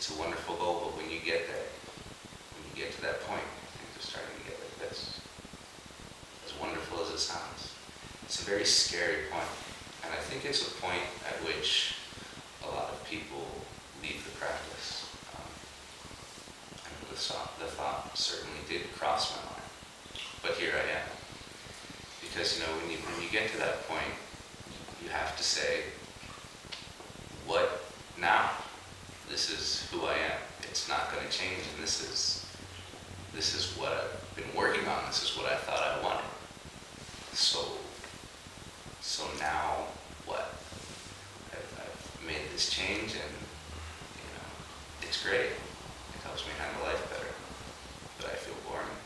it's a wonderful goal, but when you get there, when you get to that point, things are starting to get like this. As wonderful as it sounds. It's a very scary point. And I think it's a point at which a lot of people leave the practice. And the thought certainly did cross my mind. But here I am. Because, when you get to that point, you have to say, what now? This is who I am. It's not going to change, and this is what I've been working on. This is what I thought I wanted. So now what? I've made this change, and it's great. It helps me handle life better. But I feel boring.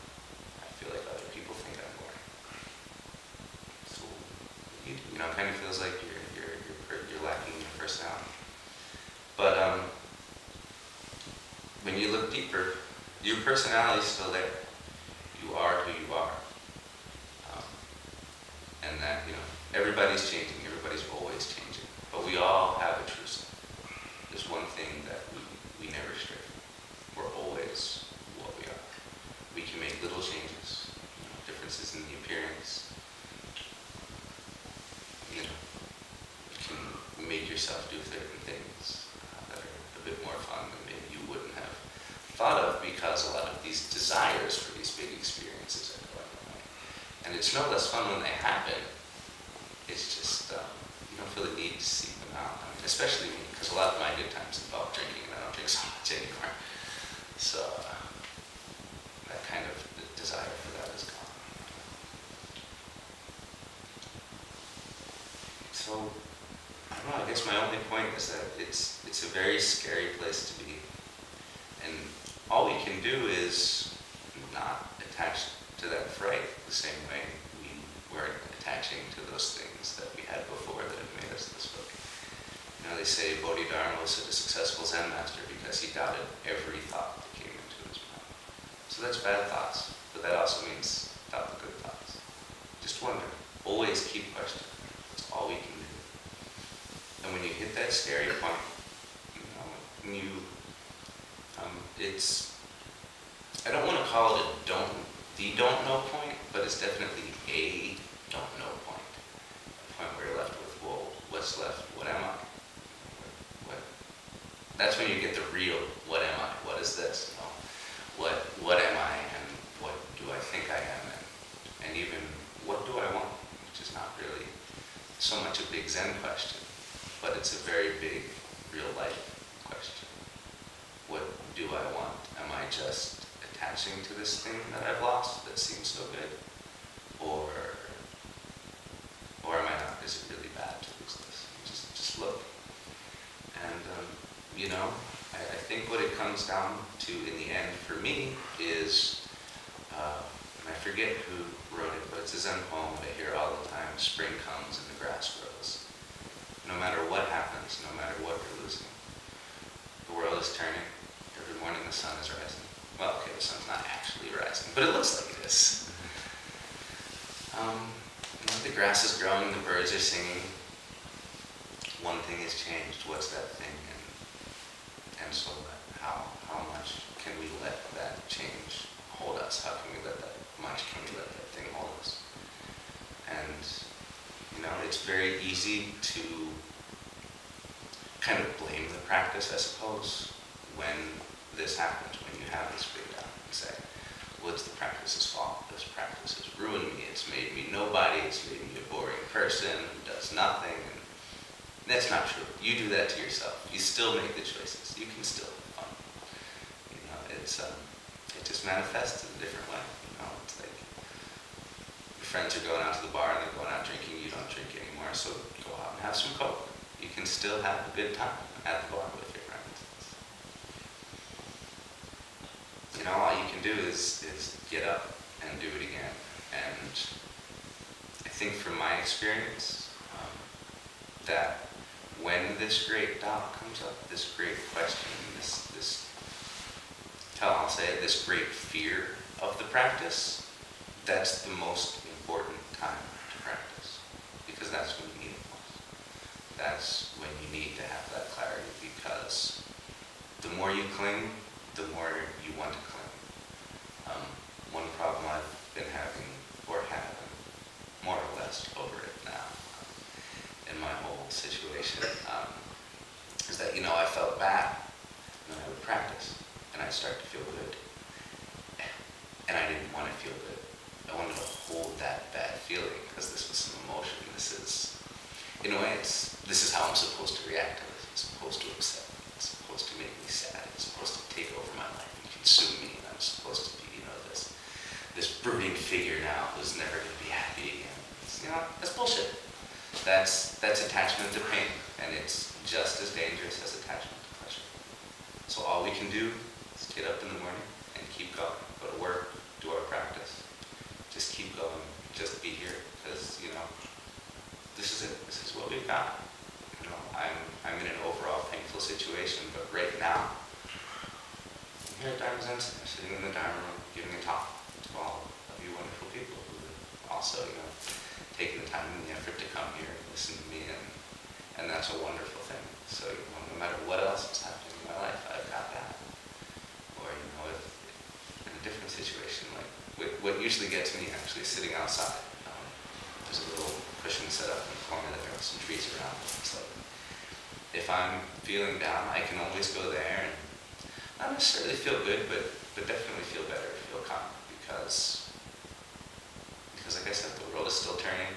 I feel like other people think I'm boring. So it kind of feels like you're lacking your personality. But when you look deeper, your personality is still there. You are who you are. And that, everybody's changing, everybody's always changing. But we all have a true self. There's one thing that we never stray from. We're always what we are. We can make little changes, differences in the appearance. You can make yourself do certain things that are a bit more fun than maybe you wouldn't have thought of, because a lot of these desires for these big experiences are going away. And it's no less fun when they happen. It's just, you don't feel the need to seek them out. Especially me, because a lot of my good times involve drinking, and I don't drink so much anymore. So, that kind of desire for that is gone. So, I don't know, I guess my only point is that it's a very scary place to be. And all we can do is not attach to that fright the same way we weren't attaching to those things that we had before that have made us this way. They say Bodhidharma was such a successful Zen master because he doubted every thought that came into his mind. So that's bad thoughts, but that also means doubt the good thoughts. Just wonder. Always keep questioning. That's all we can do. And when you hit that scary point, I don't want to call it the don't know point, but it's definitely a don't know point. A point where you're left with, well, what's left? What am I? That's when you get the real, what am I? What is this? What am I, and what do I think I am, and even what do I want? Which is not really so much a big Zen question, but it's a very big real life question. What do I want? Am I just attaching to this thing that I've lost that seems so good? Or am I not? Is it really bad to lose this? Just look. And, I think what it comes down to in the end for me is, and I forget who wrote it, but it's a Zen poem that I hear all the time: spring comes and the grass grows. No matter what happens, no matter what you're losing, the world is turning. Every morning the sun is rising. Well, okay, the sun's not actually rising, but it looks like it is. The grass is growing, the birds are singing. One thing has changed. What's that thing? And so how much can we let that change hold us? How can we let that thing hold us? And, it's very easy to kind of blame the practice, I suppose, when this happens, when you have this big doubt, and say, well, it's the practice's fault. This practice has ruined me. It's made me nobody. It's made me a boring person who does nothing. And that's not true. You do that to yourself. You still make the choices. You can still have fun. It just manifests in a different way. It's like your friends are going out to the bar and they're going out drinking. You don't drink anymore, so go out and have some Coke. You can still have a good time at the bar with your friends. All you can do is get up and do it again. And I think from my experience, that when this great doubt comes up, this great question, I'll say it, this great fear of the practice, that's the most important time to practice. Because that's when you need it most. That's when you need to have that clarity, because the more you cling, the more you want to cling. One problem I've been having, or having, more or less over it now, in my whole situation, is that, I felt bad when I would practice, and I'd start to feel good. And I didn't want to feel good. I wanted to hold that bad feeling, because this was some emotion. This is, in a way, this is how I'm supposed to react to this. It's supposed to upset me. It's supposed to make me sad. It's supposed to take over my life and consume me. And I'm supposed to be, this brooding figure now who's never going to be happy again. That's bullshit. That's attachment to pain, and it's just as dangerous as attachment to pleasure. So all we can do is get up in the morning and keep going. Go to work, do our practice. Just keep going. Just be here, because this is it. This is what we've got. I'm in an overall painful situation, but right now, I'm here at Dharma Zen Center, sitting in the Dharma room, giving a talk to all of you wonderful people who have also, taken the time and the effort to come here and listen to me, and that's a wonderful thing. So, no matter what else is happening in my life, I've got that. Or, if in a different situation, like what usually gets me actually sitting outside. There's a little cushion set up in the corner that there are some trees around. It's like, if I'm feeling down, I can always go there and not necessarily feel good, but definitely feel better, feel calm, because like I said, the world is still turning,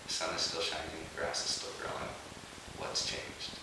the sun is still shining, the grass is still growing. What's changed?